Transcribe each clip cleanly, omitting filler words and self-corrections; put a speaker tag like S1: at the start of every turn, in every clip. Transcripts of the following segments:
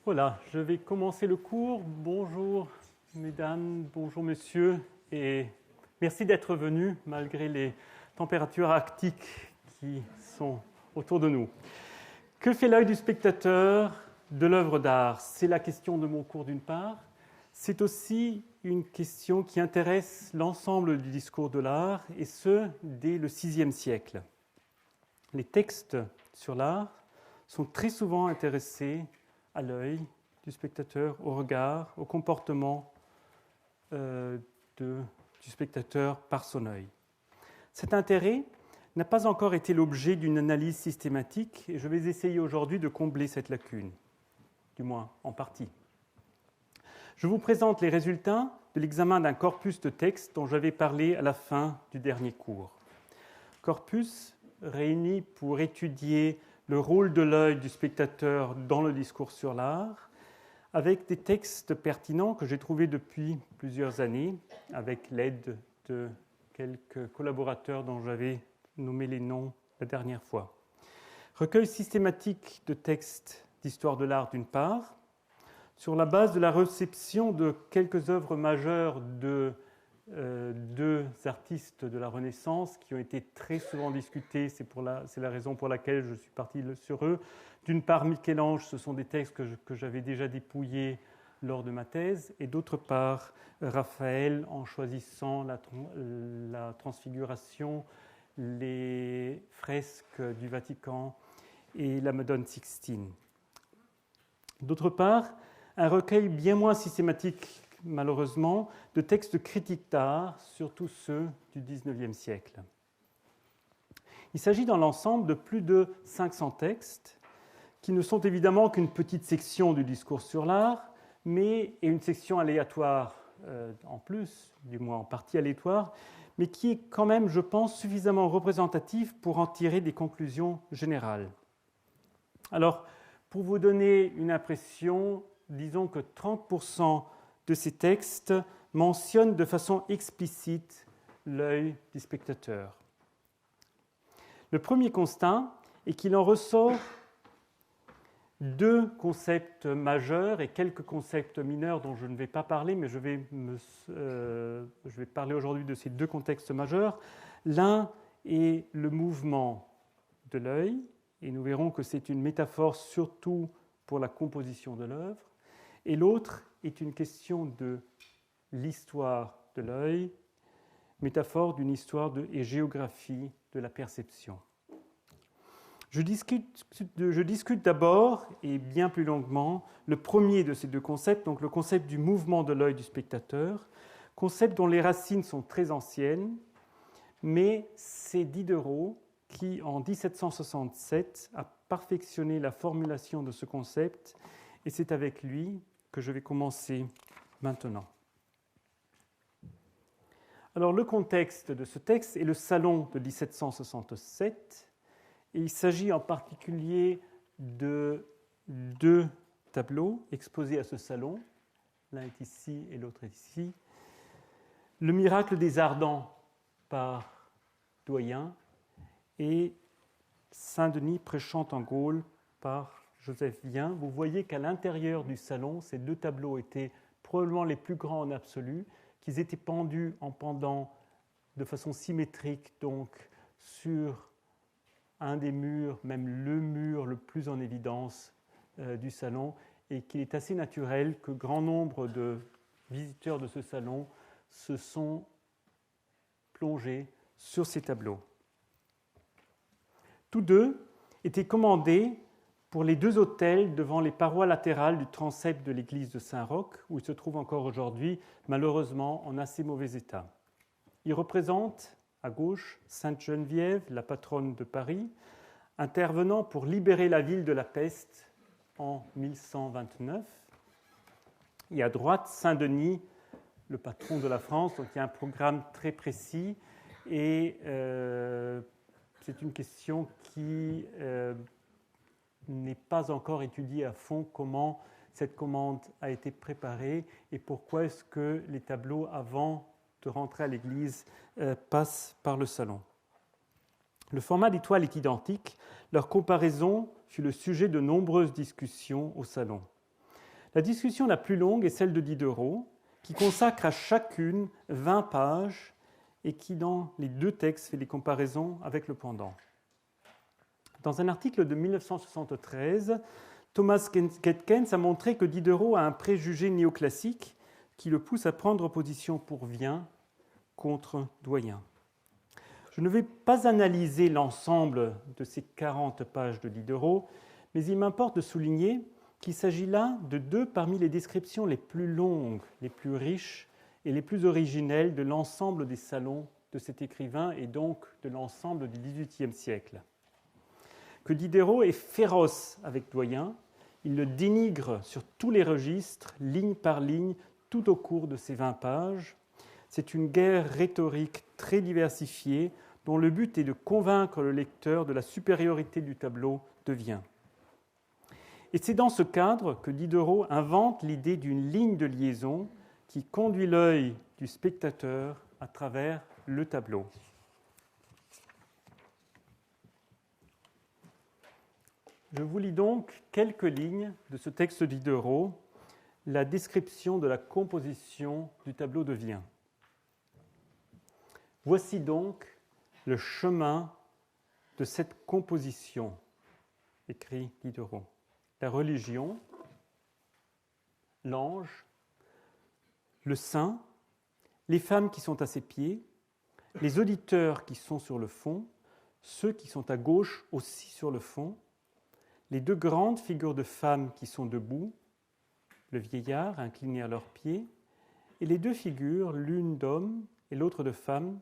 S1: Voilà, je vais commencer le cours. Bonjour mesdames, bonjour messieurs, et merci d'être venus malgré les températures arctiques qui sont autour de nous. Que fait l'œil du spectateur de l'œuvre d'art? C'est la question de mon cours d'une part. C'est aussi une question qui intéresse l'ensemble du discours de l'art, et ce, dès le VIe siècle. Les textes sur l'art sont très souvent intéressés à l'œil du spectateur, au regard, au comportement du spectateur par son œil. Cet intérêt n'a pas encore été l'objet d'une analyse systématique, et je vais essayer aujourd'hui de combler cette lacune, du moins en partie. Je vous présente les résultats de l'examen d'un corpus de textes dont j'avais parlé à la fin du dernier cours. Corpus réuni pour étudier le rôle de l'œil du spectateur dans le discours sur l'art, avec des textes pertinents que j'ai trouvés depuis plusieurs années, avec l'aide de quelques collaborateurs dont j'avais nommé les noms la dernière fois. Recueil systématique de textes d'histoire de l'art d'une part, sur la base de la réception de quelques œuvres majeures de deux artistes de la Renaissance qui ont été très souvent discutés, c'est la raison pour laquelle je suis parti sur eux. D'une part, Michel-Ange, ce sont des textes que j'avais déjà dépouillés lors de ma thèse, et d'autre part, Raphaël, en choisissant la Transfiguration, les fresques du Vatican et la Madone Sixtine. D'autre part, un recueil bien moins systématique, malheureusement, de textes critiques d'art, surtout ceux du XIXe siècle. Il s'agit dans l'ensemble de plus de 500 textes, qui ne sont évidemment qu'une petite section du discours sur l'art, et une section aléatoire en plus, du moins en partie aléatoire, mais qui est quand même, je pense, suffisamment représentative pour en tirer des conclusions générales. Alors, pour vous donner une impression, disons que 30% de ces textes mentionnent de façon explicite l'œil du spectateur. Le premier constat est qu'il en ressort deux concepts majeurs et quelques concepts mineurs dont je ne vais pas parler, mais je vais parler aujourd'hui de ces deux contextes majeurs. L'un est le mouvement de l'œil, et nous verrons que c'est une métaphore surtout pour la composition de l'œuvre. Et l'autre est une question de l'histoire de l'œil, métaphore d'une histoire et géographie de la perception. Je discute d'abord, et bien plus longuement, le premier de ces deux concepts, donc le concept du mouvement de l'œil du spectateur, concept dont les racines sont très anciennes, mais c'est Diderot qui, en 1767, a perfectionné la formulation de ce concept, et c'est avec lui que je vais commencer maintenant. Alors, le contexte de ce texte est le salon de 1767, et il s'agit en particulier de deux tableaux exposés à ce salon. L'un est ici et l'autre est ici. Le miracle des Ardents par Doyen et Saint-Denis prêchant en Gaule par Joseph Vien. Vous voyez qu'à l'intérieur du salon, ces deux tableaux étaient probablement les plus grands en absolu, qu'ils étaient pendus en pendant de façon symétrique, donc sur un des murs, même le mur le plus en évidence du salon, et qu'il est assez naturel que grand nombre de visiteurs de ce salon se sont plongés sur ces tableaux. Tous deux étaient commandés pour les deux autels devant les parois latérales du transept de l'église de Saint-Roch, où il se trouve encore aujourd'hui, malheureusement, en assez mauvais état. Ils représentent, à gauche, Sainte Geneviève, la patronne de Paris, intervenant pour libérer la ville de la peste en 1129. Et à droite, Saint-Denis, le patron de la France. Donc il y a un programme très précis, et c'est une question qui n'est pas encore étudiée à fond, comment cette commande a été préparée et pourquoi est-ce que les tableaux, avant de rentrer à l'église, passent par le salon. Le format des toiles est identique. Leur comparaison fut le sujet de nombreuses discussions au salon. La discussion la plus longue est celle de Diderot, qui consacre à chacune 20 pages et qui, dans les deux textes, fait les comparaisons avec le pendant. Dans un article de 1973, Thomas Ketkens a montré que Diderot a un préjugé néoclassique qui le pousse à prendre position pour Vien contre Doyen. Je ne vais pas analyser l'ensemble de ces 40 pages de Diderot, mais il m'importe de souligner qu'il s'agit là de deux parmi les descriptions les plus longues, les plus riches et les plus originelles de l'ensemble des salons de cet écrivain et donc de l'ensemble du XVIIIe siècle. Que Diderot est féroce avec Doyen, il le dénigre sur tous les registres, ligne par ligne, tout au cours de ces 20 pages. C'est une guerre rhétorique très diversifiée dont le but est de convaincre le lecteur de la supériorité du tableau de Vien. Et c'est dans ce cadre que Diderot invente l'idée d'une ligne de liaison qui conduit l'œil du spectateur à travers le tableau. Je vous lis donc quelques lignes de ce texte de Diderot, la description de la composition du tableau de Vien. Voici donc le chemin de cette composition, écrit Diderot. La religion, l'ange, le saint, les femmes qui sont à ses pieds, les auditeurs qui sont sur le fond, ceux qui sont à gauche aussi sur le fond, les deux grandes figures de femmes qui sont debout, le vieillard incliné à leurs pieds, et les deux figures, l'une d'homme et l'autre de femme,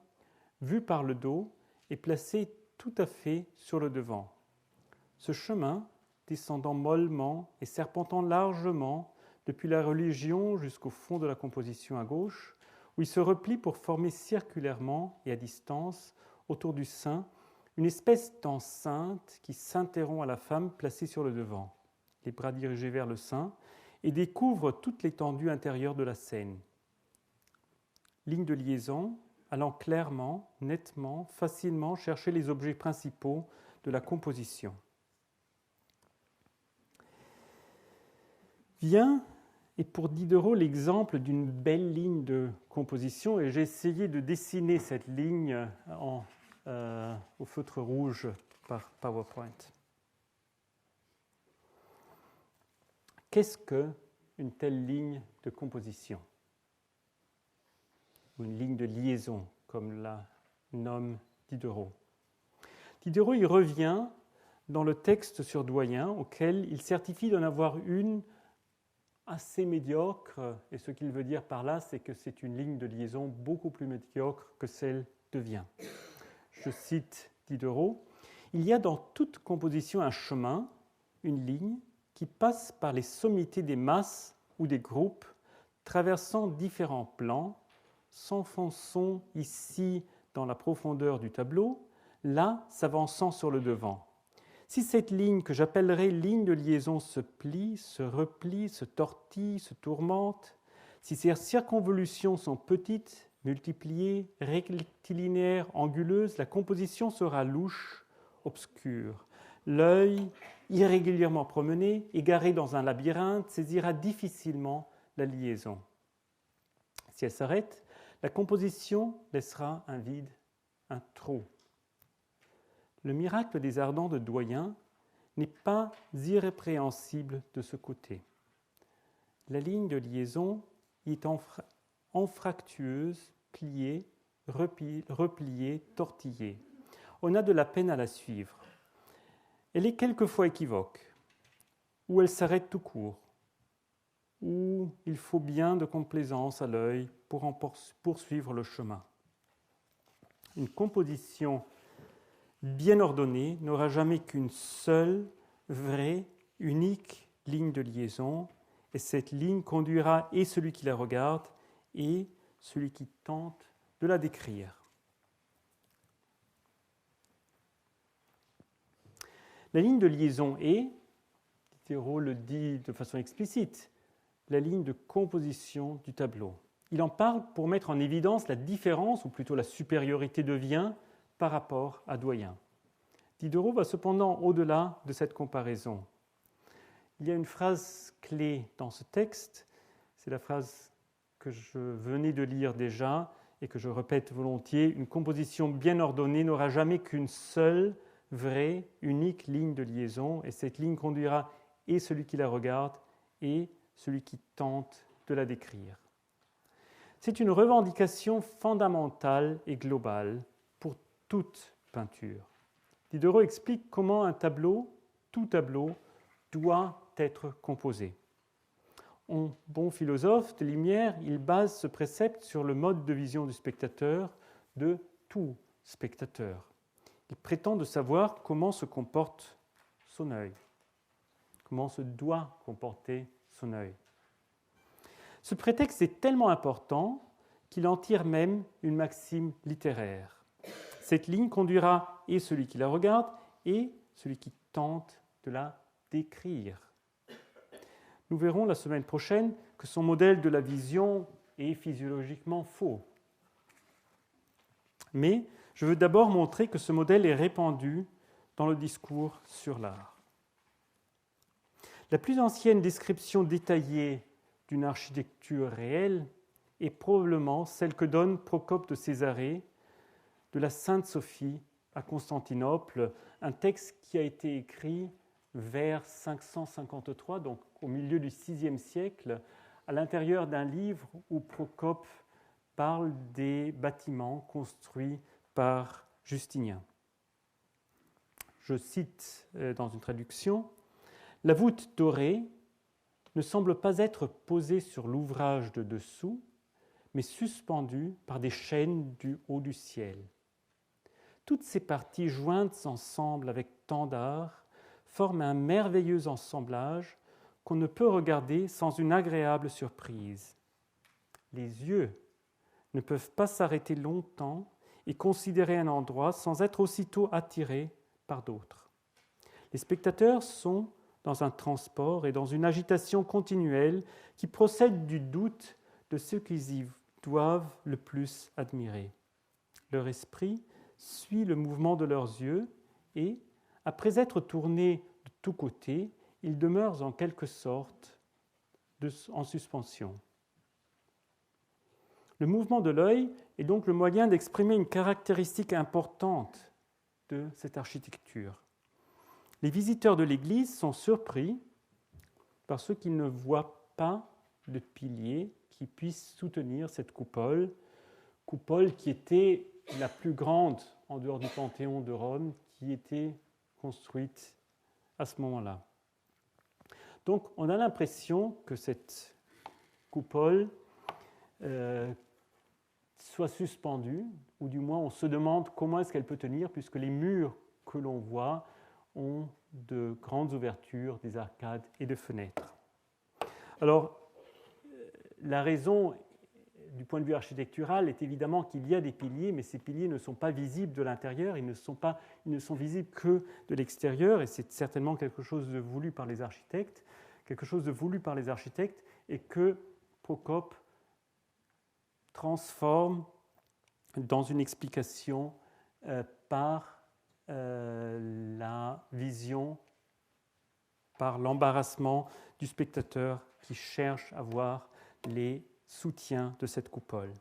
S1: vues par le dos et placées tout à fait sur le devant. Ce chemin, descendant mollement et serpentant largement depuis la religion jusqu'au fond de la composition à gauche, où il se replie pour former circulairement et à distance, autour du sein, une espèce d'enceinte qui s'interrompt à la femme placée sur le devant, les bras dirigés vers le sein, et découvre toute l'étendue intérieure de la scène. Ligne de liaison, allant clairement, nettement, facilement chercher les objets principaux de la composition. Vien est pour Diderot l'exemple d'une belle ligne de composition et j'ai essayé de dessiner cette ligne au feutre rouge par PowerPoint. Qu'est-ce qu'une telle ligne de composition ? Ou une ligne de liaison, comme la nomme Diderot. Diderot y revient dans le texte sur Doyen, auquel il certifie d'en avoir une assez médiocre, et ce qu'il veut dire par là, c'est que c'est une ligne de liaison beaucoup plus médiocre que celle de Vien. Je cite Diderot, « Il y a dans toute composition un chemin, une ligne, qui passe par les sommités des masses ou des groupes, traversant différents plans, s'enfonçant ici dans la profondeur du tableau, là s'avançant sur le devant. Si cette ligne que j'appellerais ligne de liaison se plie, se replie, se tortille, se tourmente, si ces circonvolutions sont petites, multipliées, rectilinéaires, anguleuses, la composition sera louche, obscure. L'œil, irrégulièrement promené, égaré dans un labyrinthe, saisira difficilement la liaison. Si elle s'arrête, la composition laissera un vide, un trou. Le miracle des ardents de Doyen n'est pas irrépréhensible de ce côté. La ligne de liaison est anfractueuse, pliée, repliée, tortillée. On a de la peine à la suivre. Elle est quelquefois équivoque, ou elle s'arrête tout court, ou il faut bien de complaisance à l'œil pour en poursuivre le chemin. Une composition bien ordonnée n'aura jamais qu'une seule, vraie, unique ligne de liaison, et cette ligne conduira et celui qui la regarde et celui qui tente de la décrire. La ligne de liaison est, Diderot le dit de façon explicite, la ligne de composition du tableau. Il en parle pour mettre en évidence la différence, ou plutôt la supériorité de Vien par rapport à Doyen. Diderot va cependant au-delà de cette comparaison. il y a une phrase clé dans ce texte, c'est la phrase que je venais de lire déjà et que je répète volontiers, une composition bien ordonnée n'aura jamais qu'une seule, vraie, unique ligne de liaison, et cette ligne conduira et celui qui la regarde et celui qui tente de la décrire. C'est une revendication fondamentale et globale pour toute peinture. Diderot explique comment un tableau, tout tableau, doit être composé. En bon philosophe de Lumière, il base ce précepte sur le mode de vision du spectateur, de tout spectateur. Il prétend de savoir comment se comporte son œil, comment se doit comporter son œil. Ce prétexte est tellement important qu'il en tire même une maxime littéraire. Cette ligne conduira et celui qui la regarde et celui qui tente de la décrire. Nous verrons la semaine prochaine que son modèle de la vision est physiologiquement faux. Mais je veux d'abord montrer que ce modèle est répandu dans le discours sur l'art. La plus ancienne description détaillée d'une architecture réelle est probablement celle que donne Procope de Césarée de la Sainte-Sophie à Constantinople, un texte qui a été écrit vers 553, donc au milieu du VIe siècle, à l'intérieur d'un livre où Procope parle des bâtiments construits par Justinien. Je cite dans une traduction, « La voûte dorée ne semble pas être posée sur l'ouvrage de dessous, mais suspendue par des chaînes du haut du ciel. Toutes ces parties jointes ensemble avec tant d'art forment un merveilleux assemblage qu'on ne peut regarder sans une agréable surprise. Les yeux ne peuvent pas s'arrêter longtemps et considérer un endroit sans être aussitôt attirés par d'autres. Les spectateurs sont dans un transport et dans une agitation continuelle qui procède du doute de ceux qu'ils y doivent le plus admirer. Leur esprit suit le mouvement de leurs yeux et, après être tournés de tous côtés, ils demeurent en quelque sorte en suspension. Le mouvement de l'œil est donc le moyen d'exprimer une caractéristique importante de cette architecture. Les visiteurs de l'église sont surpris parce qu'ils ne voient pas de piliers qui puissent soutenir cette coupole qui était la plus grande en dehors du Panthéon de Rome, qui était construite à ce moment-là. Donc on a l'impression que cette coupole soit suspendue, ou du moins on se demande comment est-ce qu'elle peut tenir, puisque les murs que l'on voit ont de grandes ouvertures, des arcades et des fenêtres. Alors, la raison du point de vue architectural est évidemment qu'il y a des piliers, mais ces piliers ne sont pas visibles de l'intérieur, ils ne sont visibles que de l'extérieur, et c'est certainement quelque chose de voulu par les architectes, et que Procope transforme dans une explication par la vision, par l'embarrassement du spectateur qui cherche à voir les soutiens de cette coupole.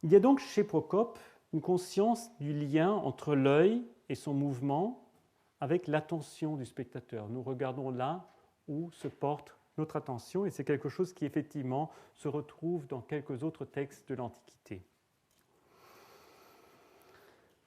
S1: Il y a donc chez Procope une conscience du lien entre l'œil et son mouvement avec l'attention du spectateur. Nous regardons là où se porte notre attention, et c'est quelque chose qui effectivement se retrouve dans quelques autres textes de l'Antiquité.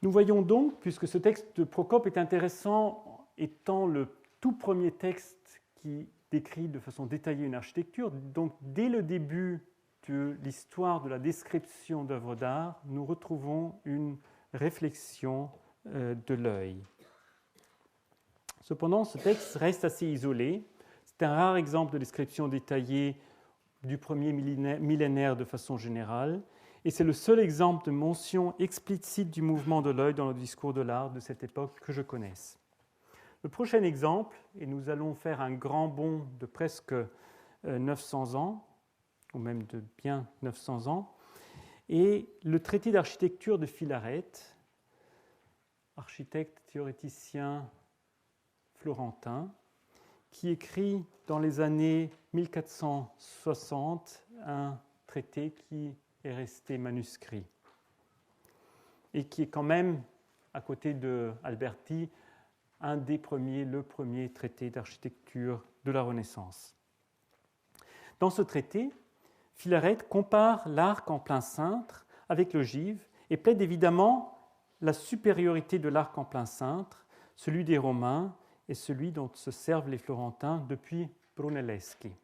S1: Nous voyons donc, puisque ce texte de Procope est intéressant, étant le tout premier texte qui décrit de façon détaillée une architecture, donc dès le début de l'histoire de la description d'œuvres d'art, nous retrouvons une réflexion de l'œil. Cependant, ce texte reste assez isolé. C'est un rare exemple de description détaillée du premier millénaire de façon générale, et c'est le seul exemple de mention explicite du mouvement de l'œil dans le discours de l'art de cette époque que je connaisse. Le prochain exemple, et nous allons faire un grand bond de presque 900 ans, ou même de bien 900 ans, est le traité d'architecture de Philarète, architecte, théoréticien florentin qui écrit dans les années 1460 un traité qui est resté manuscrit et qui est quand même, à côté de Alberti, le premier traité d'architecture de la Renaissance. Dans ce traité, Philarète compare l'arc en plein cintre avec l'ogive et plaide évidemment la supériorité de l'arc en plein cintre, celui des Romains et celui dont se servent les Florentins depuis Brunelleschi.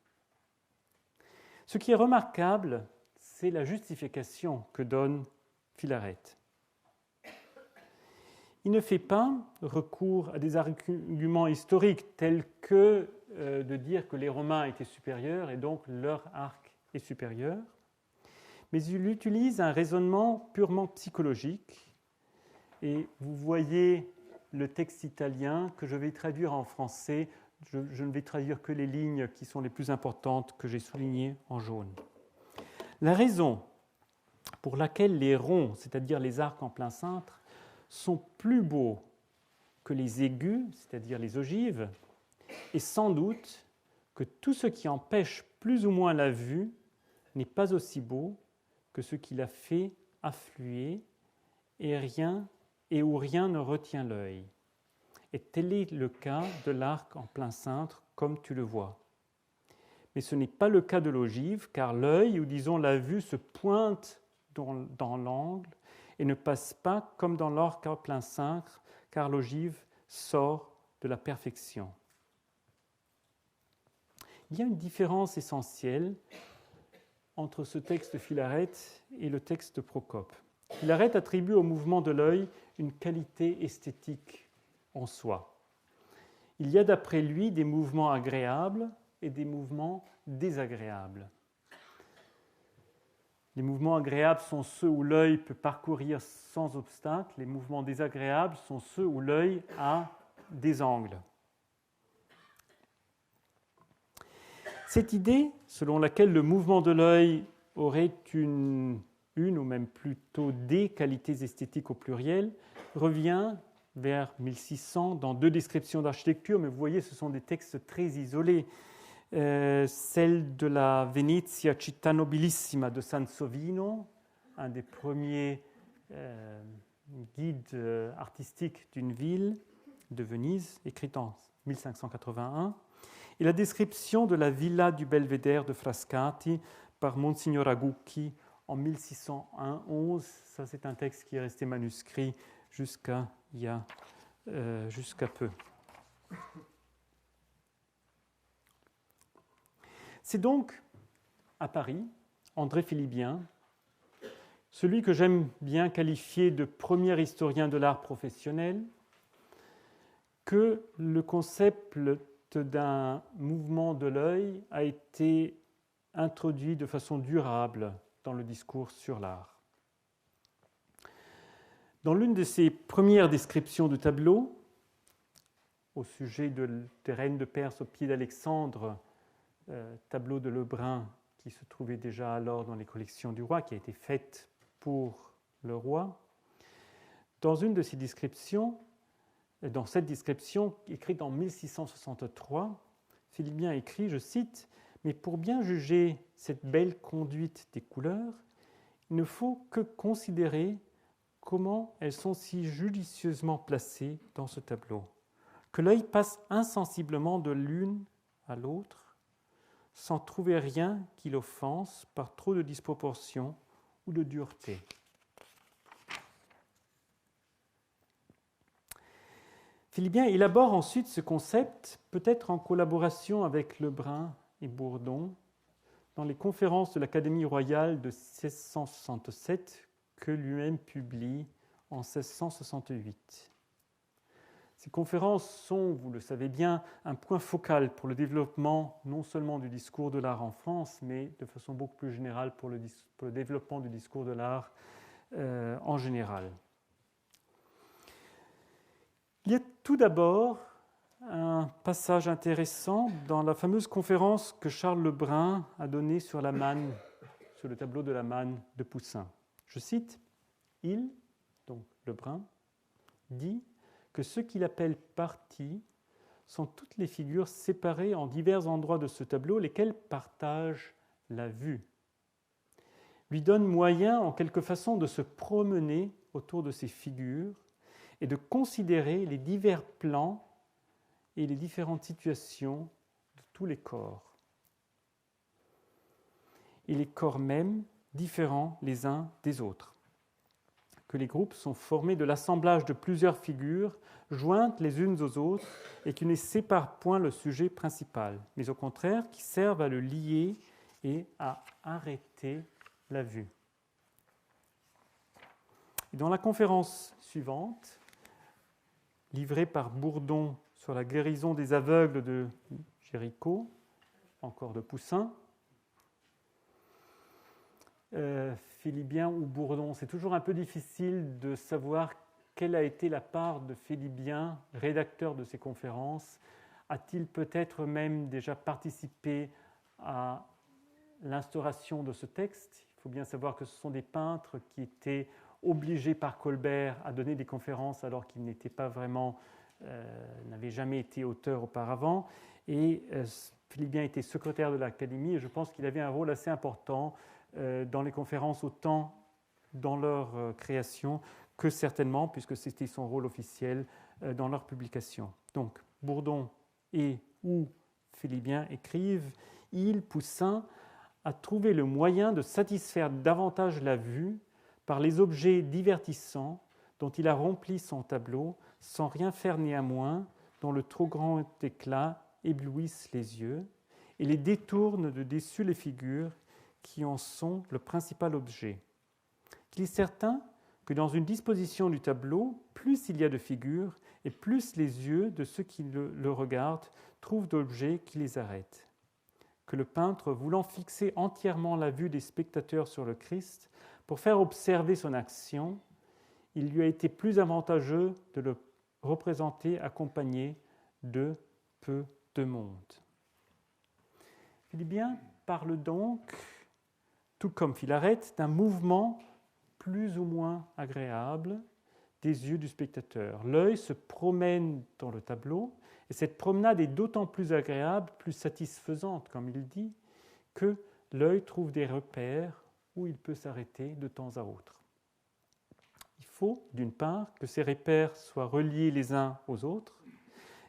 S1: Ce qui est remarquable, c'est la justification que donne Philarète. Il ne fait pas recours à des arguments historiques tels que de dire que les Romains étaient supérieurs et donc leur arc est supérieur, mais il utilise un raisonnement purement psychologique. Et vous voyez le texte italien que je vais traduire en français. Je ne vais traduire que les lignes qui sont les plus importantes que j'ai soulignées en jaune. La raison pour laquelle les ronds, c'est-à-dire les arcs en plein cintre, sont plus beaux que les aigus, c'est-à-dire les ogives, est sans doute que tout ce qui empêche plus ou moins la vue n'est pas aussi beau que ce qui la fait affluer et où rien ne retient l'œil. Et tel est le cas de l'arc en plein cintre, comme tu le vois. Mais ce n'est pas le cas de l'ogive, car l'œil, ou disons la vue, se pointe dans l'angle et ne passe pas comme dans l'arc en plein cintre, car l'ogive sort de la perfection. Il y a une différence essentielle entre ce texte de Philarète et le texte de Procope. Philarète attribue au mouvement de l'œil une qualité esthétique en soi. Il y a d'après lui des mouvements agréables et des mouvements désagréables. Les mouvements agréables sont ceux où l'œil peut parcourir sans obstacle. Les mouvements désagréables sont ceux où l'œil a des angles. Cette idée, selon laquelle le mouvement de l'œil aurait une ou même plutôt des qualités esthétiques au pluriel, revient vers 1600 dans deux descriptions d'architecture, mais vous voyez, ce sont des textes très isolés. Celle de la Venezia Città Nobilissima de Sansovino, un des premiers guides artistiques d'une ville de Venise, écrite en 1581, et la description de la villa du Belvédère de Frascati par Monsignor Agucchi en 1611. Ça, c'est un texte qui est resté manuscrit jusqu'à peu. C'est donc à Paris, André Philibien, celui que j'aime bien qualifier de premier historien de l'art professionnel, que le concept d'un mouvement de l'œil a été introduit de façon durable dans le discours sur l'art. Dans l'une de ses premières descriptions de tableaux, au sujet des reines de Perse au pied d'Alexandre, tableau de Lebrun qui se trouvait déjà alors dans les collections du roi, qui a été faite pour le roi, dans cette description écrite en 1663, Philibien écrit, je cite, « Mais pour bien juger cette belle conduite des couleurs, il ne faut que considérer comment elles sont si judicieusement placées dans ce tableau, que l'œil passe insensiblement de l'une à l'autre, sans trouver rien qui l'offense par trop de disproportion ou de dureté. » Philibien élabore ensuite ce concept, peut-être en collaboration avec Lebrun et Bourdon, dans les conférences de l'Académie royale de 1667 que lui-même publie en 1668. Ces conférences sont, vous le savez bien, un point focal pour le développement non seulement du discours de l'art en France, mais de façon beaucoup plus générale pour le développement du discours de l'art en général. Il y a tout d'abord un passage intéressant dans la fameuse conférence que Charles Lebrun a donnée sur la manne, sur le tableau de la manne de Poussin. Je cite, « Il, donc Lebrun, dit que ce qu'il appelle partie sont toutes les figures séparées en divers endroits de ce tableau, lesquelles partagent la vue. Lui donne moyen, en quelque façon, de se promener autour de ces figures et de considérer les divers plans et les différentes situations de tous les corps. Et les corps mêmes différents les uns des autres. Que les groupes sont formés de l'assemblage de plusieurs figures jointes les unes aux autres et qui ne séparent point le sujet principal, mais au contraire qui servent à le lier et à arrêter la vue. Et dans la conférence suivante, livrée par Bourdon sur la guérison des aveugles de Géricault, encore de Poussin, Philibien ou Bourdon, c'est toujours un peu difficile de savoir quelle a été la part de Philibien, rédacteur de ces conférences. A-t-il peut-être même déjà participé à l'instauration de ce texte? Il faut bien savoir que ce sont des peintres qui étaient obligés par Colbert à donner des conférences alors qu'ils n'étaient pas vraiment, n'avaient jamais été auteurs auparavant. Et Philibien était secrétaire de l'Académie et je pense qu'il avait un rôle assez important dans les conférences, autant dans leur création que certainement, puisque c'était son rôle officiel, dans leur publication. Donc, Bourdon et ou Philibien écrivent « Il, Poussin, a trouvé le moyen de satisfaire davantage la vue par les objets divertissants dont il a rempli son tableau, sans rien faire néanmoins, dont le trop grand éclat éblouisse les yeux, et les détourne de dessus les figures qui en sont le principal objet. Qu'il est certain que dans une disposition du tableau, plus il y a de figures, et plus les yeux de ceux qui le regardent trouvent d'objets qui les arrêtent. Que le peintre, voulant fixer entièrement la vue des spectateurs sur le Christ, pour faire observer son action, il lui a été plus avantageux de le représenter accompagné de peu de monde. Philibien parle donc, tout comme Philarète, d'un mouvement plus ou moins agréable des yeux du spectateur. L'œil se promène dans le tableau, et cette promenade est d'autant plus agréable, plus satisfaisante, comme il dit, que l'œil trouve des repères où il peut s'arrêter de temps à autre. Il faut, d'une part, que ces repères soient reliés les uns aux autres,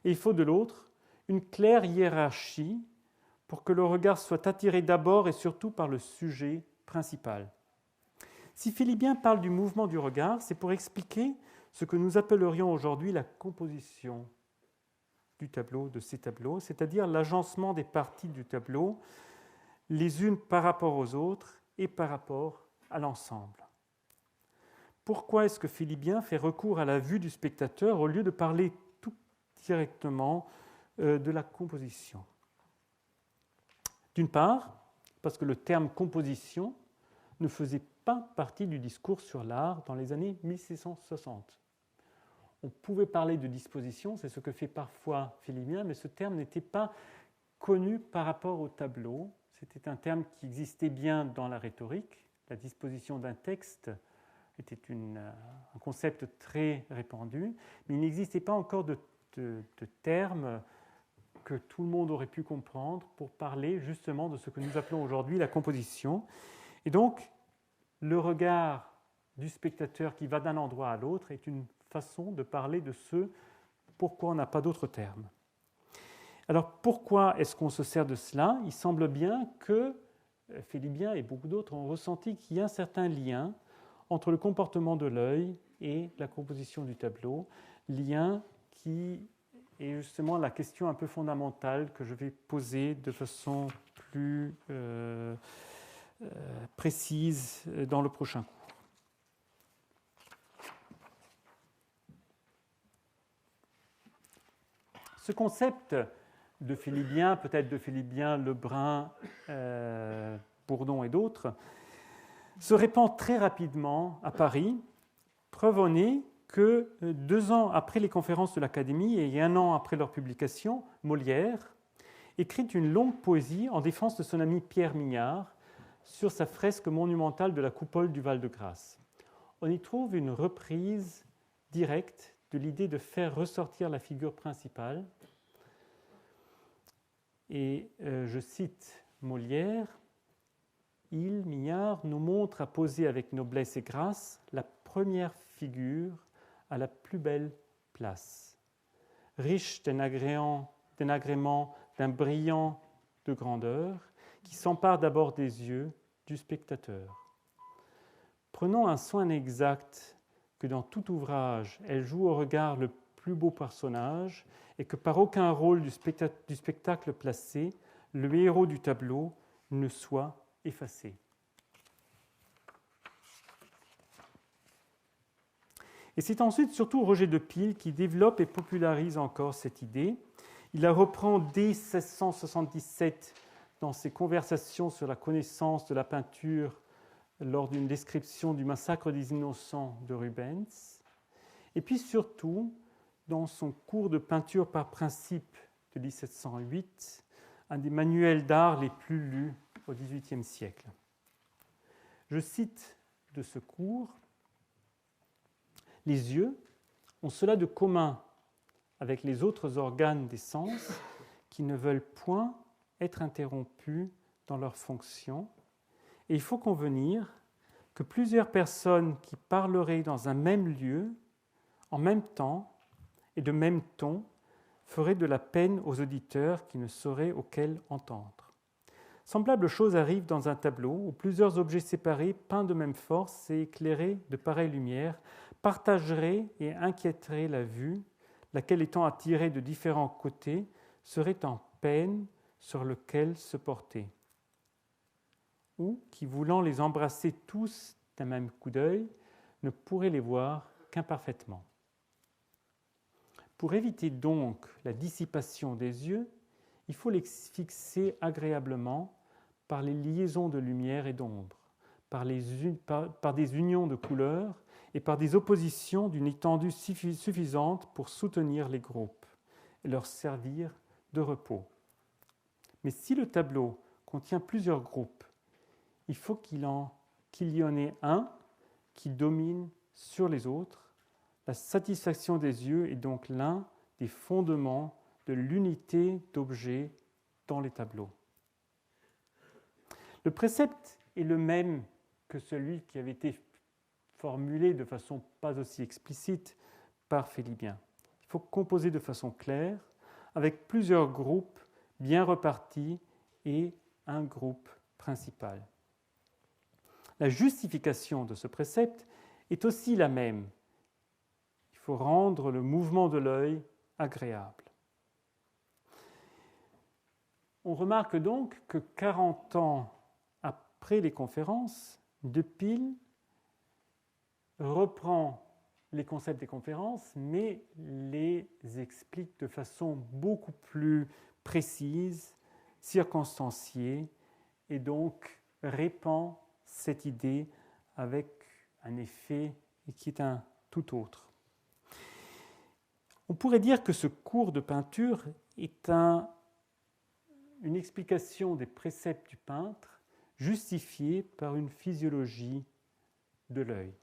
S1: et il faut, de l'autre, une claire hiérarchie pour que le regard soit attiré d'abord et surtout par le sujet principal. Si Philibien parle du mouvement du regard, c'est pour expliquer ce que nous appellerions aujourd'hui la composition du tableau, de ces tableaux, c'est-à-dire l'agencement des parties du tableau, les unes par rapport aux autres et par rapport à l'ensemble. Pourquoi est-ce que Philibien fait recours à la vue du spectateur au lieu de parler tout directement de la composition? D'une part, parce que le terme composition ne faisait pas partie du discours sur l'art dans les années 1660. On pouvait parler de disposition, c'est ce que fait parfois Philibien, mais ce terme n'était pas connu par rapport au tableau. C'était un terme qui existait bien dans la rhétorique. La disposition d'un texte était un concept très répandu, mais il n'existait pas encore de terme que tout le monde aurait pu comprendre pour parler justement de ce que nous appelons aujourd'hui la composition. Et donc, le regard du spectateur qui va d'un endroit à l'autre est une façon de parler de ce pourquoi on n'a pas d'autre terme. Alors, pourquoi est-ce qu'on se sert de cela? Il semble bien que Philibien et beaucoup d'autres ont ressenti qu'il y a un certain lien entre le comportement de l'œil et la composition du tableau, lien qui est justement la question un peu fondamentale que je vais poser de façon plus précise dans le prochain cours. Ce concept de Philibien, peut-être de Philibien, Lebrun, Bourdon et d'autres, se répand très rapidement à Paris. Preuve en est que 2 ans après les conférences de l'Académie et 1 an après leur publication, Molière écrit une longue poésie en défense de son ami Pierre Mignard sur sa fresque monumentale de la coupole du Val-de-Grâce. On y trouve une reprise directe de l'idée de faire ressortir la figure principale Et je cite Molière, « Il, Mignard, nous montre à poser avec noblesse et grâce la première figure à la plus belle place, riche d'un agrément, d'un brillant de grandeur, qui s'empare d'abord des yeux du spectateur. Prenons un soin exact que dans tout ouvrage, elle joue au regard le plus beau personnage et que par aucun rôle du spectacle placé, le héros du tableau ne soit effacé. » Et c'est ensuite surtout Roger de Pile qui développe et popularise encore cette idée. Il la reprend dès 1677 dans ses conversations sur la connaissance de la peinture lors d'une description du massacre des Innocents de Rubens. Et puis surtout dans son cours de peinture par principe de 1708, un des manuels d'art les plus lus au XVIIIe siècle. Je cite de ce cours: « Les yeux ont cela de commun avec les autres organes des sens qui ne veulent point être interrompus dans leur fonction, et il faut convenir que plusieurs personnes qui parleraient dans un même lieu, en même temps et de même ton, feraient de la peine aux auditeurs qui ne sauraient auquel entendre. Semblable chose arrive dans un tableau où plusieurs objets séparés, peints de même force et éclairés de pareille lumière, partageraient et inquiéteraient la vue, laquelle étant attirée de différents côtés, serait en peine sur lequel se porter, ou qui, voulant les embrasser tous d'un même coup d'œil, ne pourrait les voir qu'imparfaitement. Pour éviter donc la dissipation des yeux, il faut les fixer agréablement par les liaisons de lumière et d'ombre, par des unions de couleurs et par des oppositions d'une étendue suffisante pour soutenir les groupes et leur servir de repos. Mais si le tableau contient plusieurs groupes, il faut qu'il y en ait un qui domine sur les autres. La satisfaction des yeux est donc l'un des fondements de l'unité d'objets dans les tableaux. Le précepte est le même que celui qui avait été formulé de façon pas aussi explicite par Félibien. Il faut composer de façon claire, avec plusieurs groupes bien repartis et un groupe principal. La justification de ce précepte est aussi la même. Il faut rendre le mouvement de l'œil agréable. On remarque donc que 40 ans après les conférences, De Pile reprend les concepts des conférences, mais les explique de façon beaucoup plus précise, circonstanciée, et donc répand cette idée avec un effet qui est un tout autre. On pourrait dire que ce cours de peinture est une explication des préceptes du peintre justifiée par une physiologie de l'œil.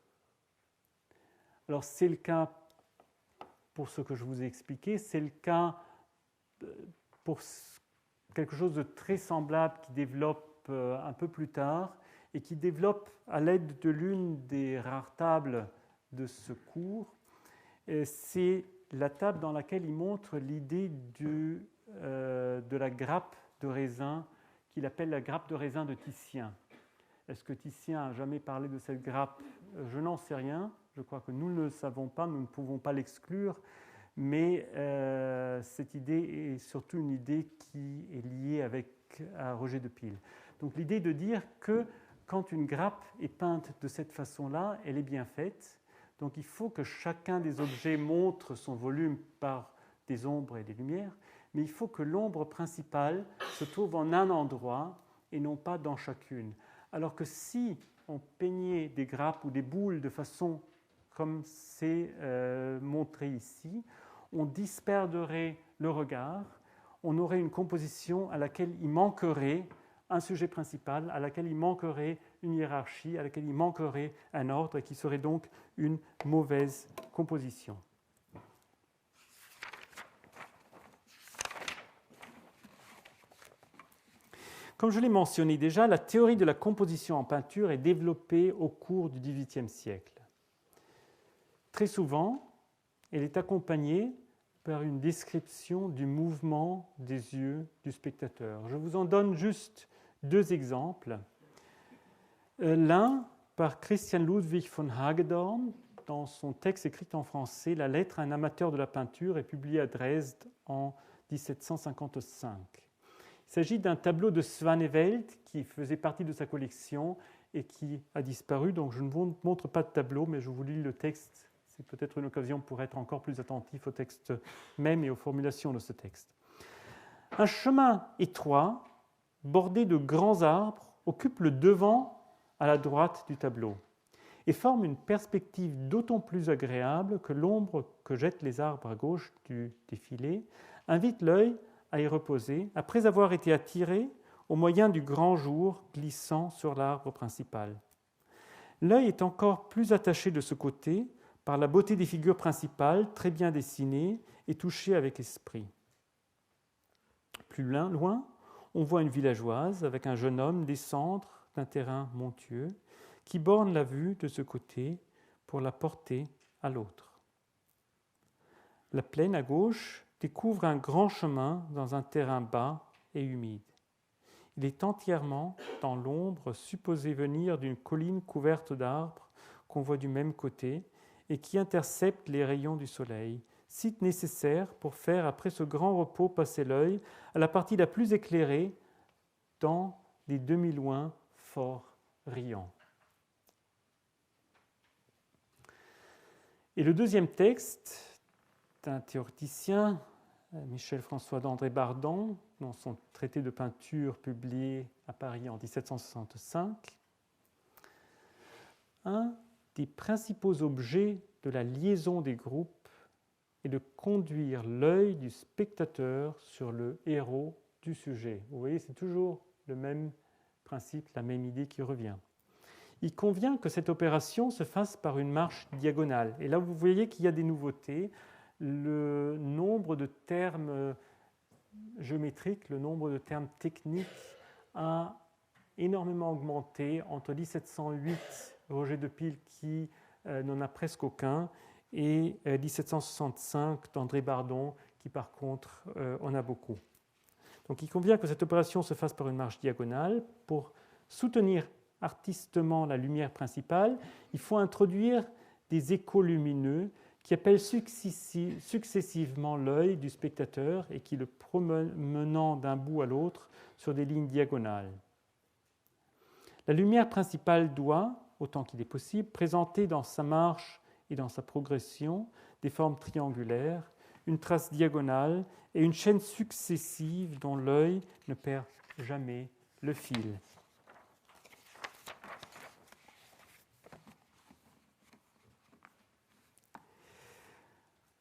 S1: Alors c'est le cas pour ce que je vous ai expliqué, c'est le cas pour quelque chose de très semblable qui développe un peu plus tard et qui développe à l'aide de l'une des rares tables de ce cours. C'est la table dans laquelle il montre l'idée de la grappe de raisin qu'il appelle la grappe de raisin de Titien. Est-ce que Titien a jamais parlé de cette grappe ? Je n'en sais rien. Je crois que nous ne le savons pas, nous ne pouvons pas l'exclure, mais cette idée est surtout une idée qui est liée à Roger de Pile. Donc l'idée de dire que quand une grappe est peinte de cette façon-là, elle est bien faite. Donc il faut que chacun des objets montre son volume par des ombres et des lumières, mais il faut que l'ombre principale se trouve en un endroit et non pas dans chacune. Alors que si on peignait des grappes ou des boules de façon comme c'est montré ici, on disperderait le regard, on aurait une composition à laquelle il manquerait un sujet principal, à laquelle il manquerait une hiérarchie, à laquelle il manquerait un ordre, et qui serait donc une mauvaise composition. Comme je l'ai mentionné déjà, la théorie de la composition en peinture est développée au cours du XVIIIe siècle. Très souvent, elle est accompagnée par une description du mouvement des yeux du spectateur. Je vous en donne juste deux exemples. L'un par Christian Ludwig von Hagedorn, dans son texte écrit en français, La lettre à un amateur de la peinture, est publié à Dresde en 1755. Il s'agit d'un tableau de Svaneveld qui faisait partie de sa collection et qui a disparu. Donc je ne vous montre pas de tableau, mais je vous lis le texte. C'est peut-être une occasion pour être encore plus attentif au texte même et aux formulations de ce texte. Un chemin étroit, bordé de grands arbres, occupe le devant à la droite du tableau et forme une perspective d'autant plus agréable que l'ombre que jettent les arbres à gauche du défilé invite l'œil à y reposer après avoir été attiré au moyen du grand jour glissant sur l'arbre principal. L'œil est encore plus attaché de ce côté par la beauté des figures principales, très bien dessinées et touchées avec esprit. Plus loin, on voit une villageoise avec un jeune homme descendre d'un terrain montueux qui borne la vue de ce côté pour la porter à l'autre. La plaine à gauche découvre un grand chemin dans un terrain bas et humide. Il est entièrement dans l'ombre supposée venir d'une colline couverte d'arbres qu'on voit du même côté et qui intercepte les rayons du soleil, site nécessaire pour faire, après ce grand repos, passer l'œil à la partie la plus éclairée dans des demi-loins fort riants. Et le deuxième texte d'un théoréticien, Michel-François d'André Bardon, dans son traité de peinture publié à Paris en 1765, un des principaux objets de la liaison des groupes est de conduire l'œil du spectateur sur le héros du sujet. Vous voyez, c'est toujours le même principe, la même idée qui revient. Il convient que cette opération se fasse par une marche diagonale. Et là, vous voyez qu'il y a des nouveautés. Le nombre de termes géométriques, le nombre de termes techniques a énormément augmenté entre 1708, Roger de Pile qui n'en a presque aucun, et 1765 d'André Bardon qui par contre en a beaucoup. Donc il convient que cette opération se fasse par une marche diagonale. Pour soutenir artistement la lumière principale, il faut introduire des échos lumineux qui appellent successivement l'œil du spectateur et qui le promenant d'un bout à l'autre sur des lignes diagonales. La lumière principale doit, autant qu'il est possible, présenter dans sa marche et dans sa progression des formes triangulaires, une trace diagonale et une chaîne successive dont l'œil ne perd jamais le fil.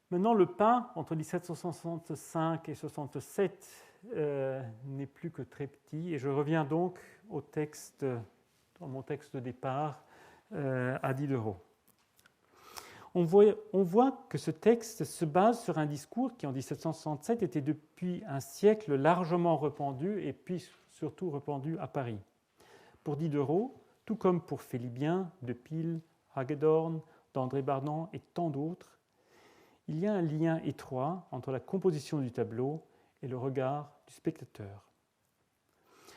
S1: Maintenant, le pas entre 1765 et 67 n'est plus que très petit, et je reviens donc au texte, dans mon texte de départ, à Diderot. On voit que ce texte se base sur un discours qui, en 1767, était depuis un siècle largement répandu, et puis surtout répandu à Paris. Pour Diderot, tout comme pour Félibien, De Pile, Hagedorn, d'André Bardon et tant d'autres, il y a un lien étroit entre la composition du tableau et le regard du spectateur.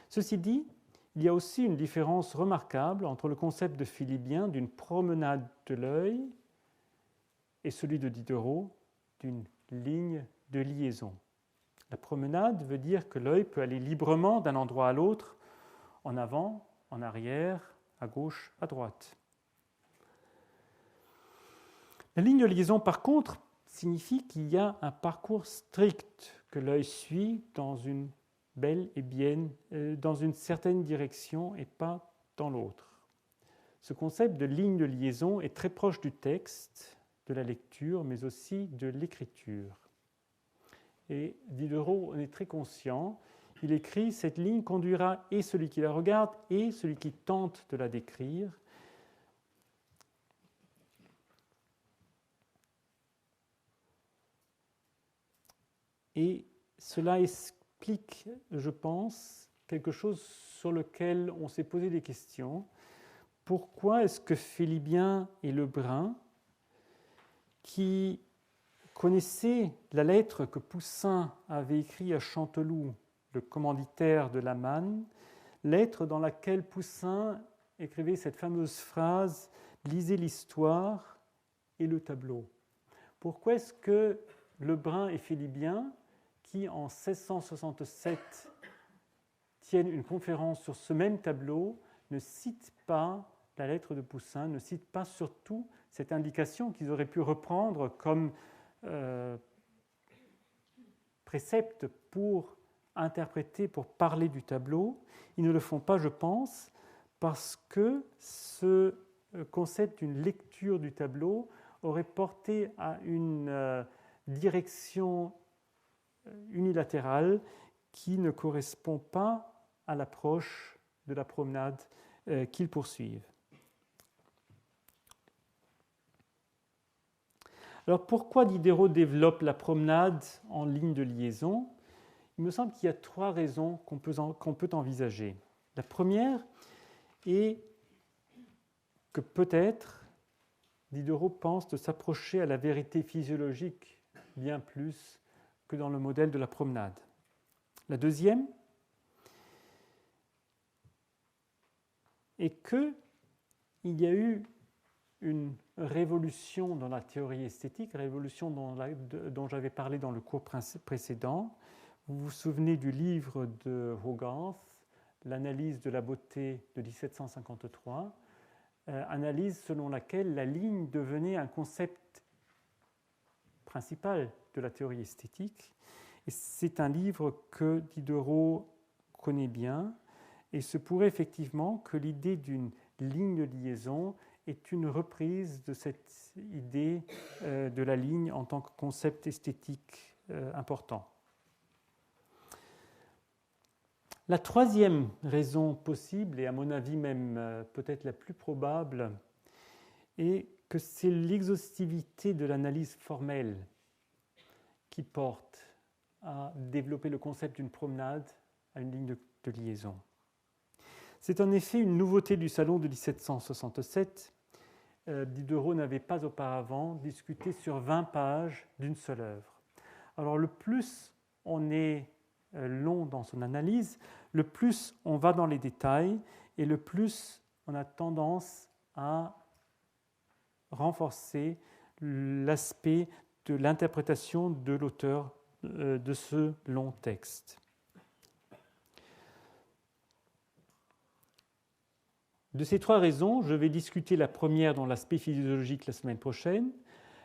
S1: Ceci dit, il y a aussi une différence remarquable entre le concept de Philibien d'une promenade de l'œil et celui de Diderot d'une ligne de liaison. La promenade veut dire que l'œil peut aller librement d'un endroit à l'autre, en avant, en arrière, à gauche, à droite. La ligne de liaison, par contre, signifie qu'il y a un parcours strict que l'œil suit dans une dans une certaine direction et pas dans l'autre. Ce concept de ligne de liaison est très proche du texte, de la lecture, mais aussi de l'écriture. Et Diderot en est très conscient. Il écrit « Cette ligne conduira et celui qui la regarde et celui qui tente de la décrire ». Et cela explique, je pense, quelque chose sur lequel on s'est posé des questions. Pourquoi est-ce que Félibien et Lebrun, qui connaissaient la lettre que Poussin avait écrite à Chanteloup, le commanditaire de la Manne, lettre dans laquelle Poussin écrivait cette fameuse phrase « Lisez l'histoire et le tableau ». Pourquoi est-ce que Lebrun et Félibien, qui en 1667 tiennent une conférence sur ce même tableau, ne citent pas la lettre de Poussin, ne citent pas surtout cette indication qu'ils auraient pu reprendre comme précepte pour interpréter, pour parler du tableau. Ils ne le font pas, je pense, parce que ce concept d'une lecture du tableau aurait porté à une direction unilatérale qui ne correspond pas à l'approche de la promenade qu'ils poursuivent. Alors pourquoi Diderot développe la promenade en ligne de liaison ? Il me semble qu'il y a 3 raisons qu'on peut envisager. La première est que peut-être Diderot pense de s'approcher à la vérité physiologique bien plus que dans le modèle de la promenade. La deuxième est qu'il y a eu une révolution dans la théorie esthétique, révolution dont j'avais parlé dans le cours précédent. Vous vous souvenez du livre de Hogarth, l'analyse de la beauté de 1753, analyse selon laquelle la ligne devenait un concept principal de la théorie esthétique. Et c'est un livre que Diderot connaît bien, et il se pourrait effectivement que l'idée d'une ligne de liaison est une reprise de cette idée de la ligne en tant que concept esthétique important. La troisième raison possible, et à mon avis même peut-être la plus probable, est que c'est l'exhaustivité de l'analyse formelle qui porte à développer le concept d'une promenade à une ligne de liaison. C'est en effet une nouveauté du salon de 1767. Diderot n'avait pas auparavant discuté sur 20 pages d'une seule œuvre. Alors le plus on est long dans son analyse, le plus on va dans les détails et le plus on a tendance à renforcer l'aspect de l'interprétation de l'auteur de ce long texte. De ces 3 raisons, je vais discuter la première dans l'aspect physiologique la semaine prochaine.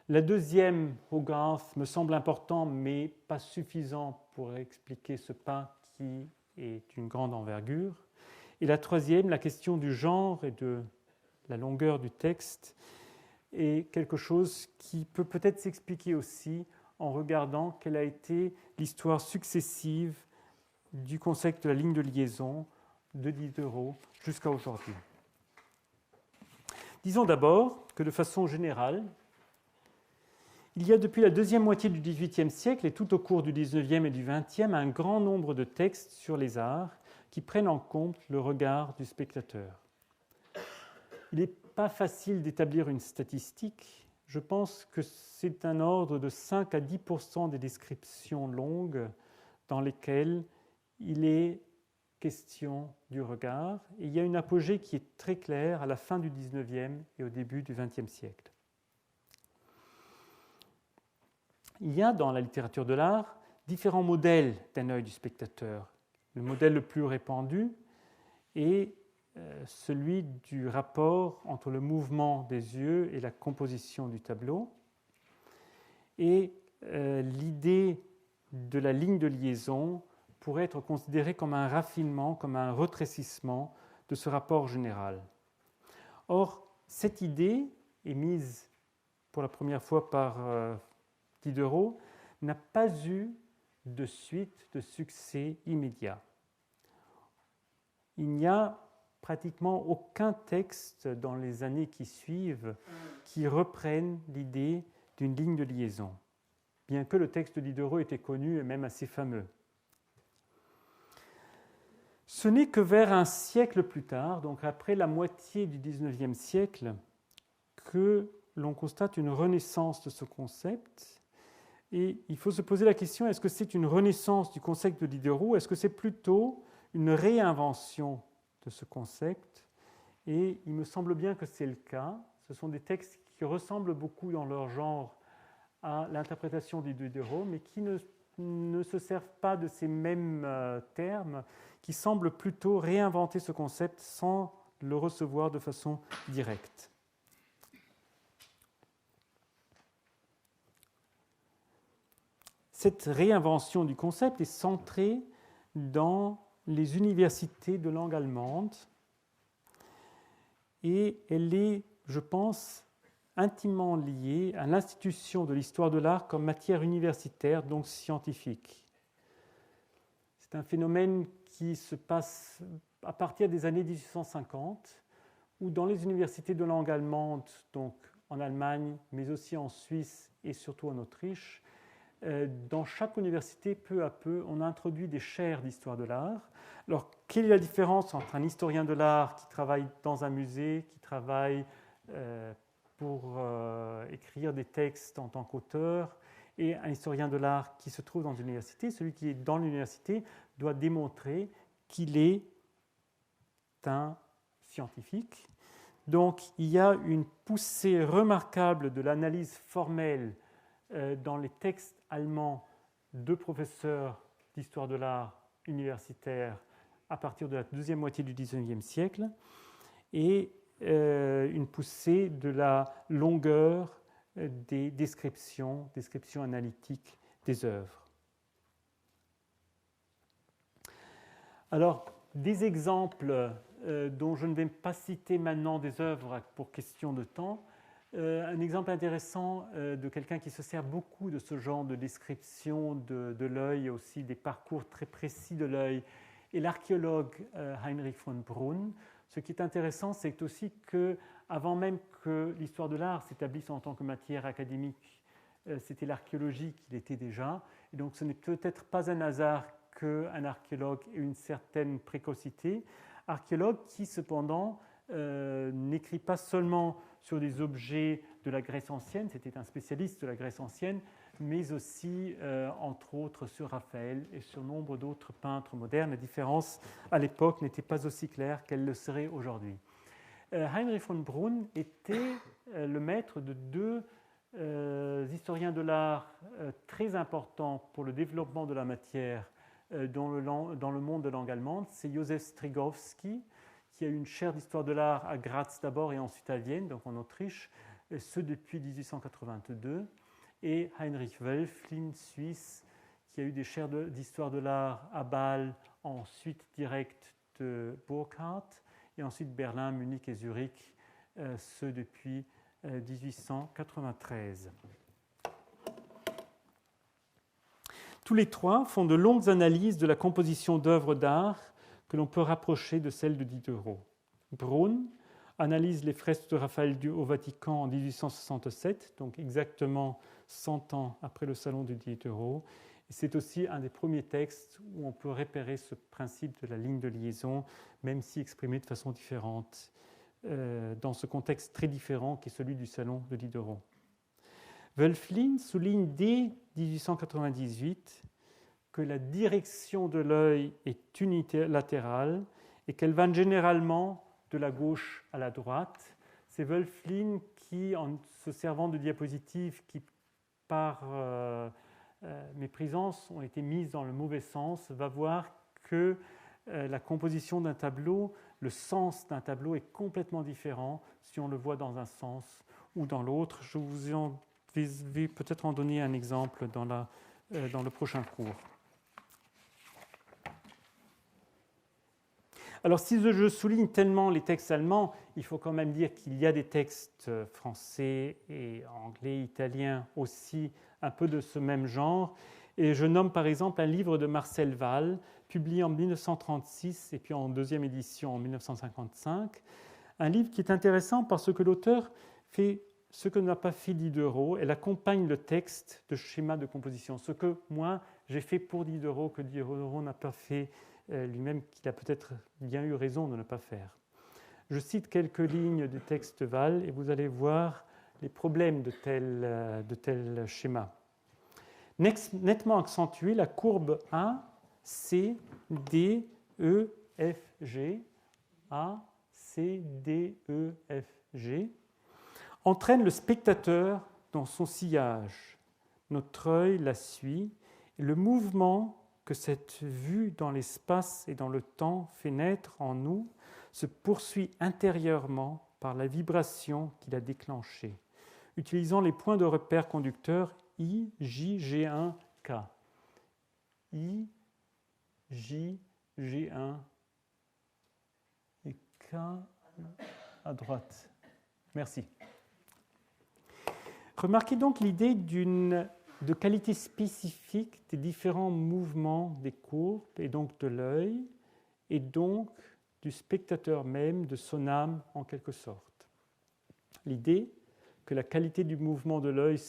S1: La deuxième, Hogarth, me semble important, mais pas suffisant pour expliquer ce pas qui est une grande envergure. Et la troisième, la question du genre et de la longueur du texte, est quelque chose qui peut peut-être s'expliquer aussi en regardant quelle a été l'histoire successive du concept de la ligne de liaison de Diderot jusqu'à aujourd'hui. Disons d'abord que de façon générale, il y a depuis la deuxième moitié du XVIIIe siècle et tout au cours du XIXe et du XXe un grand nombre de textes sur les arts qui prennent en compte le regard du spectateur. Il n'est pas facile d'établir une statistique. Je pense que c'est un ordre de 5 à 10% des descriptions longues dans lesquelles il est question du regard. Et il y a une apogée qui est très claire à la fin du XIXe et au début du XXe siècle. Il y a dans la littérature de l'art différents modèles d'un œil du spectateur. Le modèle le plus répandu est celui du rapport entre le mouvement des yeux et la composition du tableau. Et l'idée de la ligne de liaison pourrait être considérée comme un raffinement, comme un retrécissement de ce rapport général. Or, cette idée, émise pour la première fois par Diderot, n'a pas eu de suite, de succès immédiat. Il n'y a pratiquement aucun texte dans les années qui suivent qui reprenne l'idée d'une ligne de liaison, bien que le texte de Diderot était connu et même assez fameux. Ce n'est que vers un siècle plus tard, donc après la moitié du XIXe siècle, que l'on constate une renaissance de ce concept. Et il faut se poser la question, est-ce que c'est une renaissance du concept de Diderot, ou est-ce que c'est plutôt une réinvention de ce concept? Et il me semble bien que c'est le cas. Ce sont des textes qui ressemblent beaucoup dans leur genre à l'interprétation de Diderot, mais qui ne se servent pas de ces mêmes termes, qui semblent plutôt réinventer ce concept sans le recevoir de façon directe. Cette réinvention du concept est centrée dans les universités de langue allemande et elle est, je pense, intimement liée à l'institution de l'histoire de l'art comme matière universitaire, donc scientifique. C'est un phénomène qui se passe à partir des années 1850, où dans les universités de langue allemande, donc en Allemagne, mais aussi en Suisse et surtout en Autriche, dans chaque université, peu à peu, on a introduit des chaires d'histoire de l'art. Alors, quelle est la différence entre un historien de l'art qui travaille dans un musée, qui travaille pour écrire des textes en tant qu'auteur, et un historien de l'art qui se trouve dans une université? Celui qui est dans l'université doit démontrer qu'il est un scientifique. Donc, il y a une poussée remarquable de l'analyse formelle dans les textes allemands de professeurs d'histoire de l'art universitaire à partir de la deuxième moitié du XIXe siècle, et une poussée de la longueur des descriptions analytiques des œuvres. Alors, des exemples dont je ne vais pas citer maintenant des œuvres pour question de temps. Un exemple intéressant de quelqu'un qui se sert beaucoup de ce genre de description de l'œil, aussi des parcours très précis de l'œil, est l'archéologue Heinrich von Brunn. Ce qui est intéressant, c'est aussi qu'avant même que l'histoire de l'art s'établisse en tant que matière académique, c'était l'archéologie qu'il était déjà. Et donc ce n'est peut-être pas un hasard qu'un archéologue ait une certaine précocité. Archéologue qui cependant n'écrit pas seulement sur des objets de la Grèce ancienne, c'était un spécialiste de la Grèce ancienne, mais aussi, entre autres, sur Raphaël et sur nombre d'autres peintres modernes. La différence, à l'époque, n'était pas aussi claire qu'elle le serait aujourd'hui. Heinrich von Brunn était le maître de deux historiens de l'art très importants pour le développement de la matière dans le monde de langue allemande. C'est Josef Strigowski, qui a eu une chaire d'histoire de l'art à Graz d'abord et ensuite à Vienne, donc en Autriche, ce depuis 1882, et Heinrich Wölfflin, suisse, qui a eu des chaires d'histoire de l'art à Bâle, ensuite direct de Burckhardt, et ensuite Berlin, Munich et Zurich, ce depuis 1893. Tous les trois font de longues analyses de la composition d'œuvres d'art que l'on peut rapprocher de celle de Diderot. Brunn analyse les fresques de Raphaël au Vatican en 1867, donc exactement 100 ans après le salon de Diderot. Et c'est aussi un des premiers textes où on peut repérer ce principe de la ligne de liaison, même si exprimé de façon différente, dans ce contexte très différent qui est celui du salon de Diderot. Wölfflin souligne dès 1898 que la direction de l'œil est unilatérale et qu'elle va généralement de la gauche à la droite. C'est Wölfflin qui, en se servant de diapositives qui, par méprisance, ont été mises dans le mauvais sens, va voir que la composition d'un tableau, le sens d'un tableau est complètement différent si on le voit dans un sens ou dans l'autre. Je vous vais peut-être en donner un exemple dans le prochain cours. Alors, si je souligne tellement les textes allemands, il faut quand même dire qu'il y a des textes français et anglais, italiens aussi, un peu de ce même genre. Et je nomme par exemple un livre de Marcel Wahl, publié en 1936 et puis en deuxième édition en 1955. Un livre qui est intéressant parce que l'auteur fait ce que n'a pas fait Diderot. Elle accompagne le texte de schémas de composition. Ce que moi, j'ai fait pour Diderot, que Diderot n'a pas fait lui-même qu'il a peut-être bien eu raison de ne pas faire. Je cite quelques lignes du texte Wahl et vous allez voir les problèmes de tel schéma. Nettement accentuée, la courbe A, C, D, E, F, G, A, C, D, E, F, G, entraîne le spectateur dans son sillage. Notre œil la suit et le mouvement que cette vue dans l'espace et dans le temps fait naître en nous se poursuit intérieurement par la vibration qu'il a déclenchée, utilisant les points de repère conducteurs I, J, G1, K. I, J, G1 et K à droite. Merci. Remarquez donc l'idée de qualité spécifique des différents mouvements des courbes et donc de l'œil et donc du spectateur même, de son âme en quelque sorte. L'idée que la qualité du mouvement de l'œil...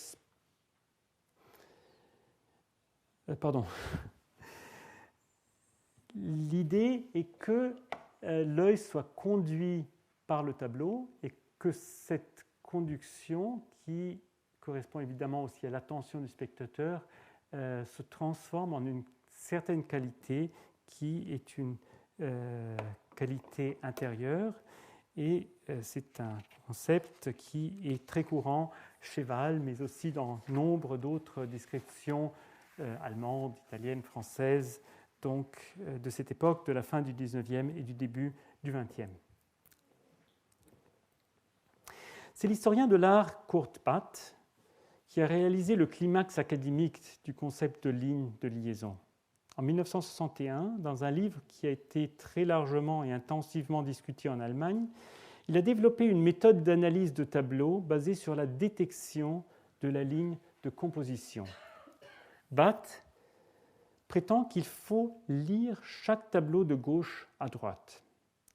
S1: L'idée est que l'œil soit conduit par le tableau et que cette conduction, qui correspond évidemment aussi à l'attention du spectateur, se transforme en une certaine qualité qui est une qualité intérieure. Et c'est un concept qui est très courant chez Wahl, mais aussi dans nombre d'autres descriptions allemandes, italiennes, françaises, donc de cette époque, de la fin du XIXe et du début du XXe. C'est l'historien de l'art Kurt Batt qui a réalisé le climax académique du concept de ligne de liaison. En 1961, dans un livre qui a été très largement et intensivement discuté en Allemagne, il a développé une méthode d'analyse de tableaux basée sur la détection de la ligne de composition. Batt prétend qu'il faut lire chaque tableau de gauche à droite,